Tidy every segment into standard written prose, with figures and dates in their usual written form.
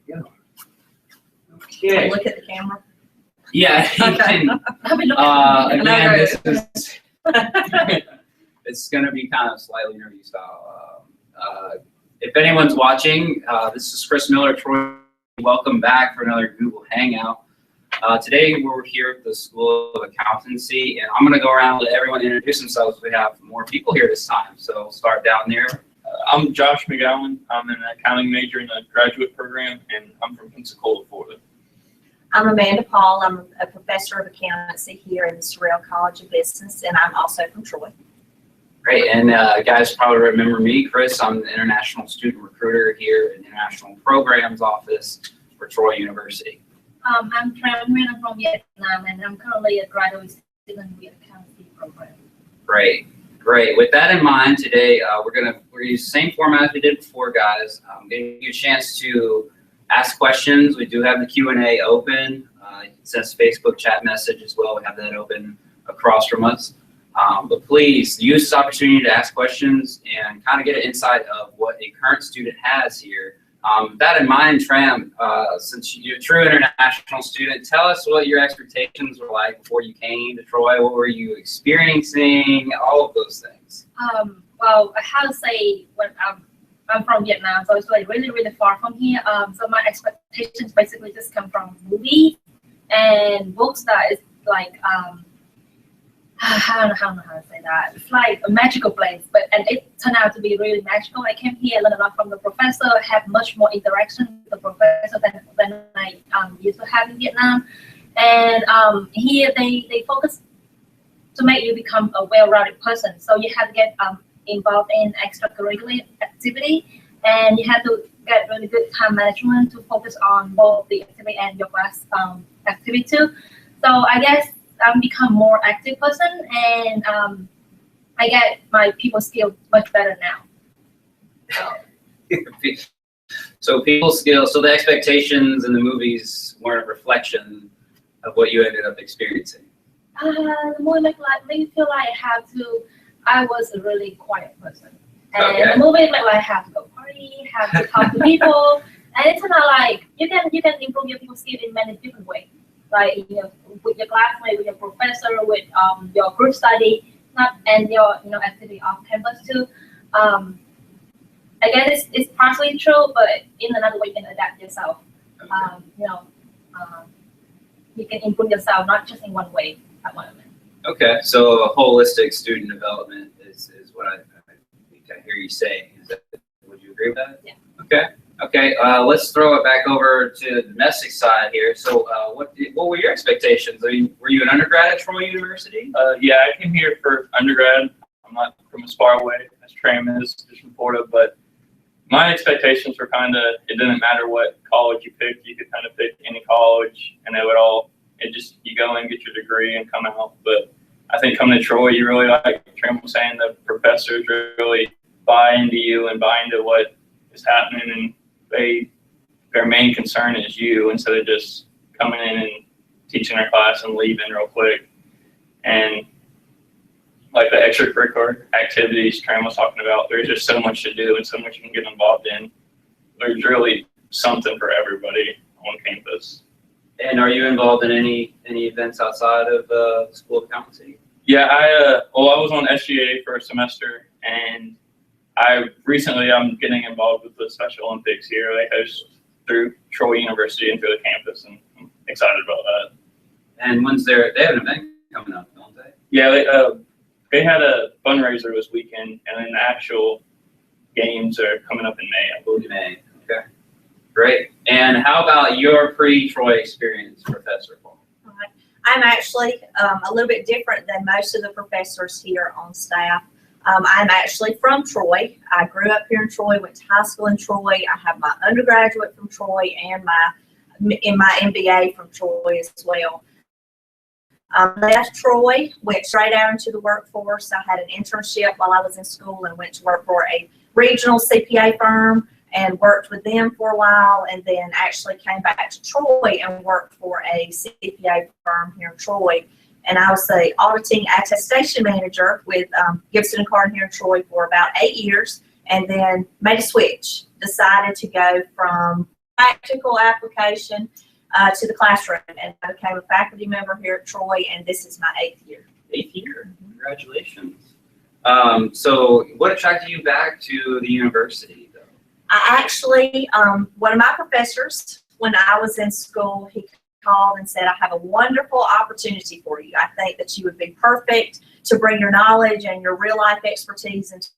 Yeah. Okay. Look at the camera. Yeah. Okay. Again, this is it's going to be kind of slightly interview style. If anyone's watching, this is Chris Miller. Troy, welcome back for another Google Hangout. Today we're here at the School of Accountancy, and I'm going to go around and let everyone introduce themselves. We have more people here this time, so we'll start down there. I'm Josh McGowan. I'm an accounting major in the graduate program, and I'm from Pensacola, Florida. I'm Amanda Paul. I'm a professor of accountancy here in the Sorrell College of Business, and I'm also from Troy. Great, and guys probably remember me, Chris. I'm the international student recruiter here in the International Programs Office for Troy University. I'm Tran. I'm from Vietnam, and I'm currently a graduate student with the Accountancy Program. Great. Great. With that in mind, today we're gonna use the same format as we did before, guys. I'm giving you a chance to ask questions. We do have the Q&A open. It says Facebook chat message as well. We have that open across from us. But please use this opportunity to ask questions and kind of get an insight of what a current student has here. With that in mind, Tram, since you're a true international student, tell us what your expectations were like before you came to Troy. What were you experiencing? All of those things. Well, I have to say, when I'm from Vietnam, so it's like really, really far from here. So my expectations basically just come from movies and books that is like, I don't know how to say that. It's like a magical place, and it turned out to be really magical. I came here, learned a lot from the professor, have much more interaction with the professor than I used to have in Vietnam. And here they focus to make you become a well-rounded person. So you have to get involved in extracurricular activity, and you have to get really good time management to focus on both the activity and your class activity too. So I guess I've become more active person, and I get my people skills much better now. So people skills, so the expectations in the movies weren't a reflection of what you ended up experiencing. The movie make me feel like I was a really quiet person. And Okay. the movie make like I have to go party, have to talk to people, and it's not like you can improve your people skills in many different ways. Like with your classmate, with your professor, with your group study, and your activity off campus too. I guess it's partially true, but in another way you can adapt yourself. You can improve yourself not just in one way at one moment. Okay, so a holistic student development is what I think I hear you saying. Would you agree with that? Yeah. Okay. Let's throw it back over to the domestic side here. So, what were your expectations? I mean, were you an undergrad at Troy University? Yeah, I came here for undergrad. I'm not from as far away as Tram is, just from Florida, but my expectations were kind of, it didn't matter what college you picked. You could kind of pick any college, and you go in, get your degree, and come out. But I think coming to Troy, you really, like Tram was saying, the professors really buy into you and buy into what is happening, and their main concern is you, instead of just coming in and teaching their class and leaving real quick. And like the extracurricular activities Tram was talking about, there's just so much to do and so much you can get involved in. There's really something for everybody on campus. And are you involved in any events outside of the School of Accountancy? Yeah, I was on SGA for a semester, and I'm getting involved with the Special Olympics here. They host through Troy University and through the campus, and I'm excited about that. And they have an event coming up, don't they? Yeah, they had a fundraiser this weekend, and then the actual games are coming up in May, I believe. May. Okay. Great. And how about your pre-Troy experience, Professor Paul? I'm actually a little bit different than most of the professors here on staff. I'm actually from Troy. I grew up here in Troy, went to high school in Troy. I have my undergraduate from Troy and my MBA from Troy as well. Left Troy, went straight out into the workforce. I had an internship while I was in school and went to work for a regional CPA firm and worked with them for a while, and then actually came back to Troy and worked for a CPA firm here in Troy. And I was the auditing attestation manager with Gibson & Carden here in Troy for about 8 years, and then made a switch. Decided to go from practical application to the classroom, and I became a faculty member here at Troy, and this is my 8th year. 8th year, congratulations. So what attracted you back to the university, though? I actually, one of my professors, when I was in school, he called and said, I have a wonderful opportunity for you. I think that you would be perfect to bring your knowledge and your real life expertise into,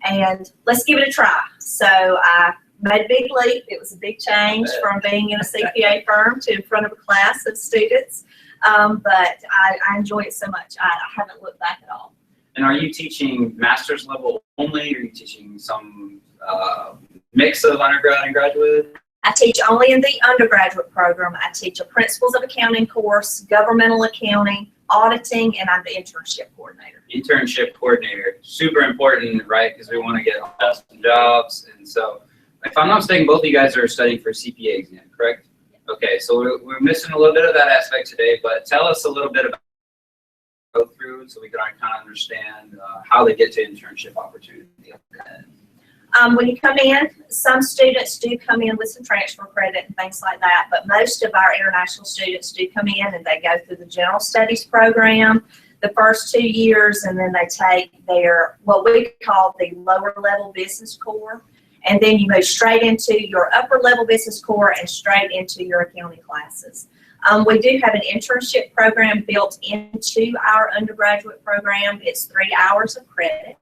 and let's give it a try. So I made a big leap. It was a big change from being in a CPA firm to in front of a class of students. But I enjoy it so much. I haven't looked back at all. And are you teaching master's level only, or are you teaching some mix of undergrad and graduate? I teach only in the undergraduate program. I teach a Principles of Accounting course, governmental accounting, auditing, and I'm the internship coordinator. Internship coordinator, super important, right? Because we want to get awesome jobs. And so, if I'm not mistaken, both of you guys are studying for CPA exam, correct? Okay, so we're missing a little bit of that aspect today, but tell us a little bit about go through so we can kind of understand how they get to internship opportunity. When you come in, some students do come in with some transfer credit and things like that, but most of our international students do come in and they go through the general studies program the first 2 years, and then they take their, what we call the lower level business core, and then you move straight into your upper level business core and straight into your accounting classes. We do have an internship program built into our undergraduate program. It's 3 hours of credit.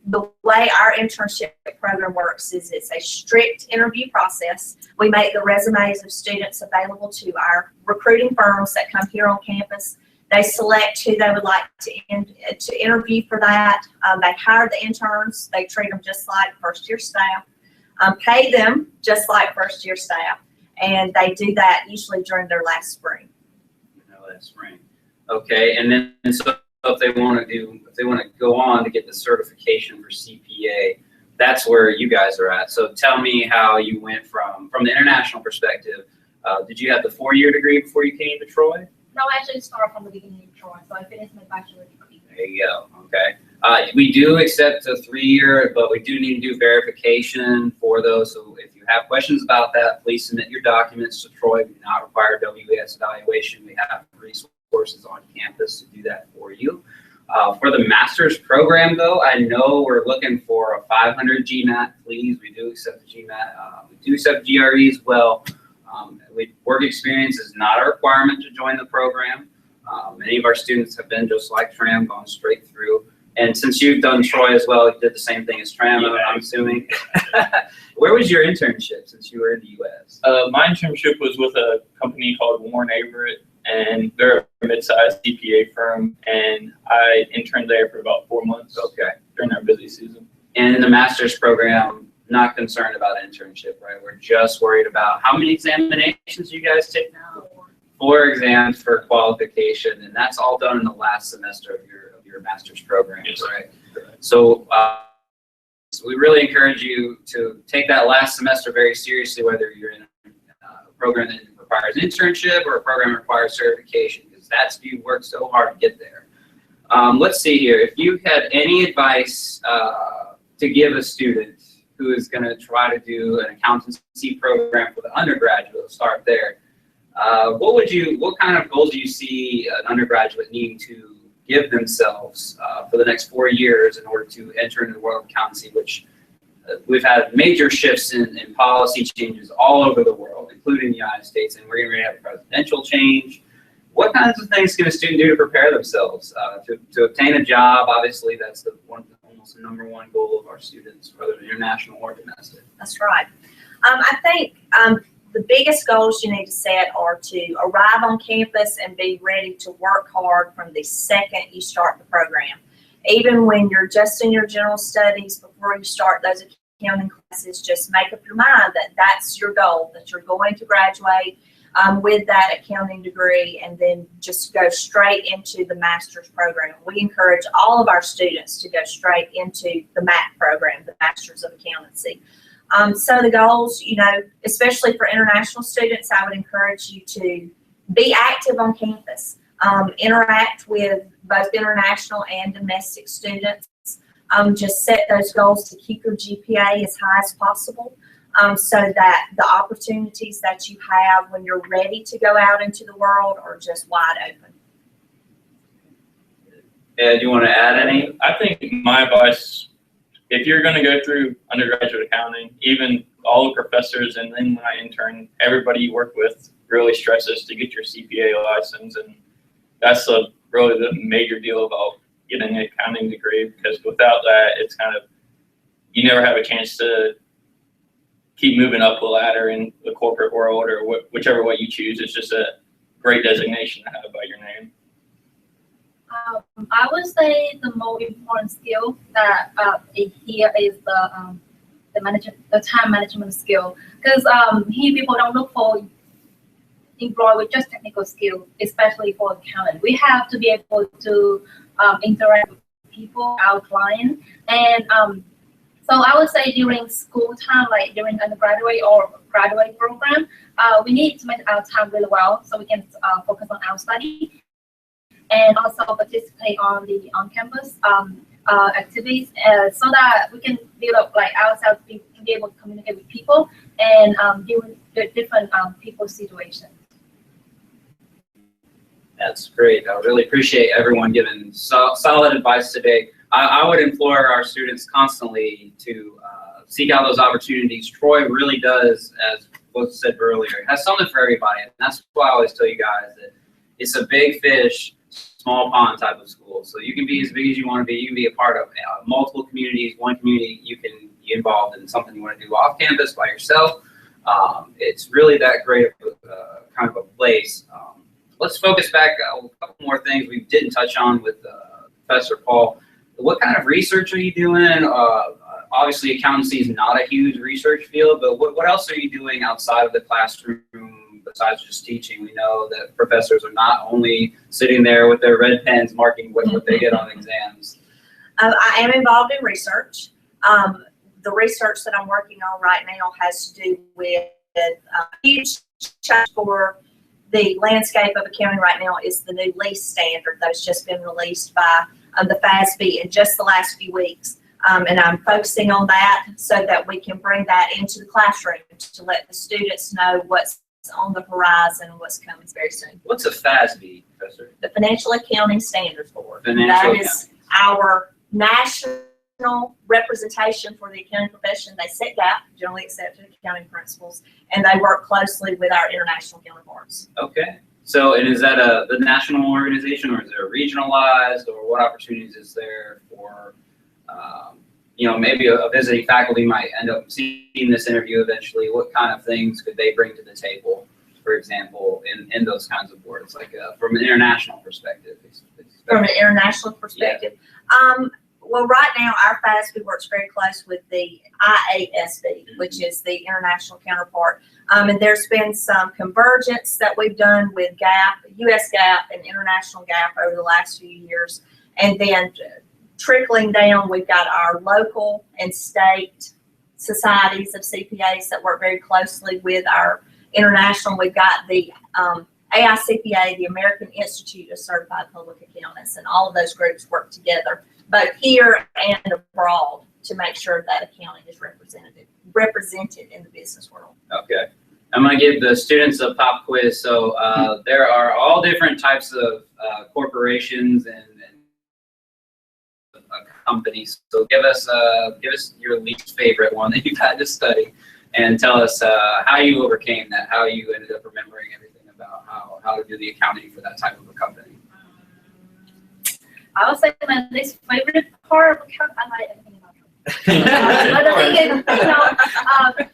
The way our internship program works is it's a strict interview process. We make the resumes of students available to our recruiting firms that come here on campus. They select who they would like to interview for that. They hire the interns. They treat them just like first-year staff, pay them just like first-year staff, and they do that usually during their last spring. Last spring. Okay, and then so if they want to go on to get the certification for CPA, that's where you guys are at. So tell me how you went from the international perspective. Did you have the 4-year degree before you came to Troy? No, I actually started from the beginning in Troy, so I finished my bachelor's degree. There you go. Okay. We do accept a 3-year, but we do need to do verification for those. So if you have questions about that, please submit your documents to Troy. We do not require WS evaluation. We have resources on campus to do that for you. For the master's program, though, I know we're looking for a 500 GMAT. Please, we do accept the GMAT. We do accept GRE as well. Work experience is not a requirement to join the program. Many of our students have been just like Tram, gone straight through. And since you've done Troy as well, you did the same thing as Tram, yeah. I'm assuming. Where was your internship since you were in the U.S.? My internship was with a company called Warren Averett, and they're a mid-sized CPA firm, and I interned there for about 4 months. Okay. During our busy season. And in the master's program, not concerned about internship, right? We're just worried about how many examinations you guys take now? 4 exams for qualification, and that's all done in the last semester of your master's program, yes, right? So we really encourage you to take that last semester very seriously, whether you're in a program that requires an internship or a program that requires certification, because that's you work so hard to get there. Let's see here. If you had any advice to give a student who is going to try to do an accountancy program for the undergraduate, we'll start there. What kind of goals do you see an undergraduate needing to give themselves for the next 4 years in order to enter into the world of accountancy, which we've had major shifts in policy changes all over the world, including the United States, and we're going to have a presidential change. What kinds of things can a student do to prepare themselves to obtain a job? Obviously, that's almost the #1 goal of our students, whether international or domestic. That's right. I think the biggest goals you need to set are to arrive on campus and be ready to work hard from the second you start the program. Even when you're just in your general studies, before you start those accounting classes, just make up your mind that that's your goal, that you're going to graduate with that accounting degree and then just go straight into the master's program. We encourage all of our students to go straight into the MAC program, the Masters of Accountancy. So the goals, especially for international students, I would encourage you to be active on campus, interact with both international and domestic students. Just set those goals to keep your GPA as high as possible. so that the opportunities that you have when you're ready to go out into the world are just wide open. Ed, you want to add any? I think my advice, if you're going to go through undergraduate accounting, even all the professors and then when I intern, everybody you work with really stresses to get your CPA license, and that's really the major deal about getting an accounting degree, because without that, it's kind of, you never have a chance to keep moving up the ladder in the corporate world or whichever way you choose. It's just a great designation to have by your name. I would say the most important skill that here is the time management skill, because here people don't look for employee with just technical skill, especially for accounting. We have to be able to interact with people, our client, and so I would say during school time, like during undergraduate or graduate program, we need to manage our time really well so we can focus on our study and also participate on the on-campus activities so that we can build up like ourselves, be able to communicate with people and deal with different people situations. That's great. I really appreciate everyone giving solid advice today. I would implore our students constantly to seek out those opportunities. Troy really does, as was said earlier, it has something for everybody. And that's why I always tell you guys that it's a big fish, small pond type of school. So you can be as big as you want to be. You can be a part of multiple communities. One community you can be involved in something you want to do off campus by yourself. It's really that great of kind of a place. Let's focus back a couple more things we didn't touch on with Professor Paul. What kind of research are you doing? Obviously, accountancy is not a huge research field, but what else are you doing outside of the classroom besides just teaching? We know that professors are not only sitting there with their red pens marking what they get on exams. I am involved in research. The research that I'm working on right now has to do with huge change for the landscape of accounting right now is the new lease standard that's just been released by the FASB in just the last few weeks. And I'm focusing on that so that we can bring that into the classroom to let the students know what's on the horizon and what's coming very soon. What's a FASB, Professor? The Financial Accounting Standards Board. Financial That is our national representation for the accounting profession. They set GAAP, generally accepted accounting principles, and they work closely with our international counterparts. Okay. So, and is that the national organization, or is it regionalized, or what opportunities is there for, maybe a visiting faculty might end up seeing this interview eventually? What kind of things could they bring to the table, for example, in those kinds of boards, like from an international perspective? From an international perspective, yeah. Well, right now our FASB works very close with the IASB, which is the international counterpart. And there's been some convergence that we've done with GAAP, U.S. GAAP, and international GAAP over the last few years. And then trickling down, we've got our local and state societies of CPAs that work very closely with our international. We've got the AICPA, the American Institute of Certified Public Accountants, and all of those groups work together, both here and abroad, to make sure that accounting is represented in the business world. Okay. I'm going to give the students a pop quiz. So there are all different types of corporations and companies. So give us your least favorite one that you've had to study, and tell us how you overcame that, how you ended up remembering everything about how to do the accounting for that type of a company. I would say my least favorite part of accounting, I like everything about accounting. But the thing is,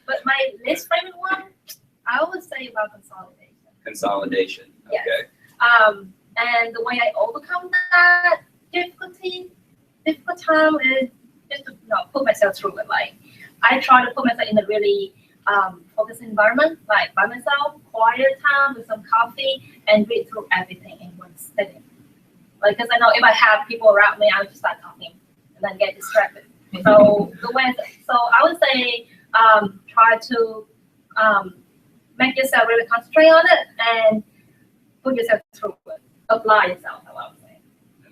but my least favorite one, I would say about consolidation. Consolidation. Okay. Yes. And the way I overcome that difficult time is just to put myself through it. Like, I try to put myself in a really focused environment, like by myself, quiet time with some coffee, and read through everything in one sitting. Like, because I know if I have people around me, I'll just start talking and then get distracted. So I would say try to make yourself really concentrate on it and put yourself through it. Apply yourself, I would say.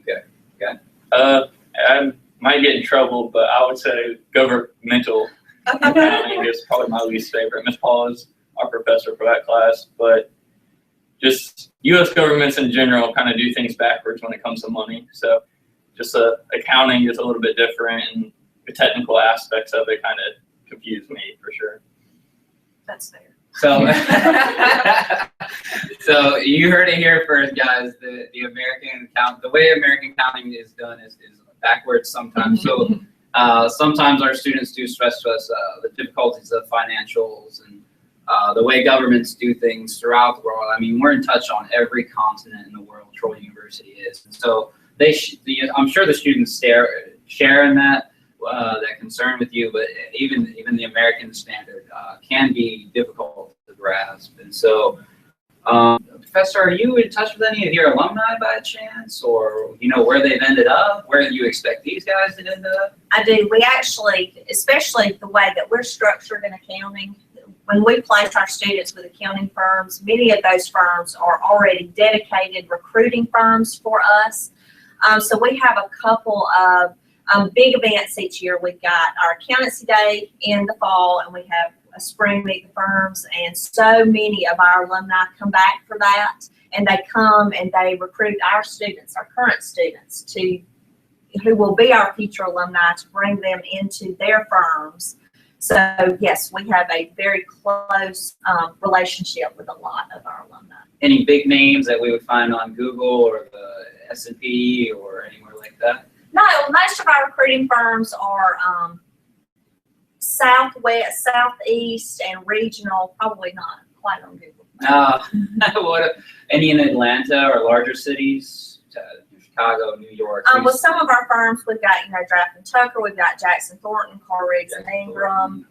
Okay. I might get in trouble, but I would say governmental Accounting is probably my least favorite. Miss Paul is our professor for that class, but just U.S. governments in general kind of do things backwards when it comes to money. So just accounting is a little bit different, and the technical aspects of it kind of confuse me for sure. That's fair. So, so you heard it here first, guys. The way American accounting is done is backwards sometimes. So sometimes our students do stress to us the difficulties of financials and the way governments do things throughout the world. I mean, we're in touch on every continent in the world. Troy University is, and so I'm sure the students share in that concern with you, but even the American standard can be difficult to grasp. And so, Professor, are you in touch with any of your alumni by chance, or where they've ended up, where you expect these guys to end up? I do. We actually, especially the way that we're structured in accounting, when we place our students with accounting firms, many of those firms are already dedicated recruiting firms for us. So we have a couple of big events each year. We've got our Accountancy Day in the fall, and we have a spring meet the firms, and so many of our alumni come back for that, and they come and they recruit our students, our current students, who will be our future alumni, to bring them into their firms. So yes, we have a very close relationship with a lot of our alumni. Any big names that we would find on Google or the S&P or anywhere like that? No, most of our recruiting firms are Southwest, Southeast, and regional. Probably not quite on Google. Any in Atlanta or larger cities? Chicago, New York. With some of our firms, we've got Draft and Tucker, we've got Jackson Thornton, Carl Riggs and Ingram,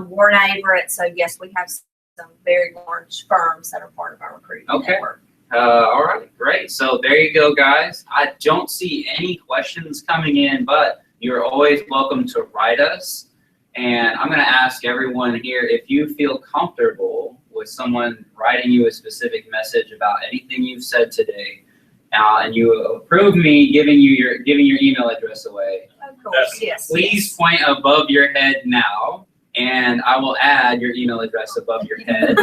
Warren Averett. So yes, we have some very large firms that are part of our recruiting network. All right, great. So there you go, guys. I don't see any questions coming in, but you're always welcome to write us. And I'm going to ask everyone here, if you feel comfortable with someone writing you a specific message about anything you've said today, and you approve me giving your email address away. Of course, yes. Please point above your head now, and I will add your email address above your head.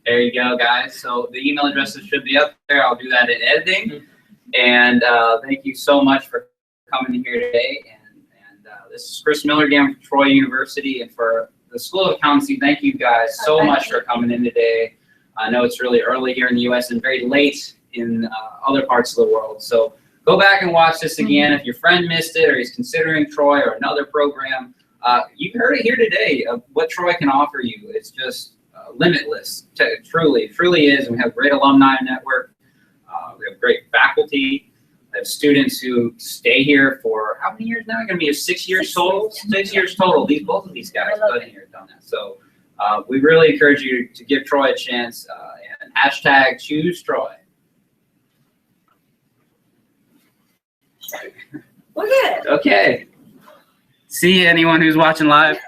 There you go, guys. So the email addresses should be up there. I'll do that in editing. And thank you so much for coming in here today. And this is Chris Miller again from Troy University, and for the School of Accountancy. Thank you guys so much for coming in today. I know it's really early here in the U.S. and very late in other parts of the world. So go back and watch this again. If your friend missed it, or he's considering Troy or another program, you heard it here today of what Troy can offer you. It's just limitless. Truly is. And we have a great alumni network. We have great faculty. We have students who stay here for how many years now? Going to be 6 years total. 6 years total. Both of these guys have been here, done that. So we really encourage you to give Troy a chance. And hashtag choose Troy. We're good. Okay. See anyone who's watching live.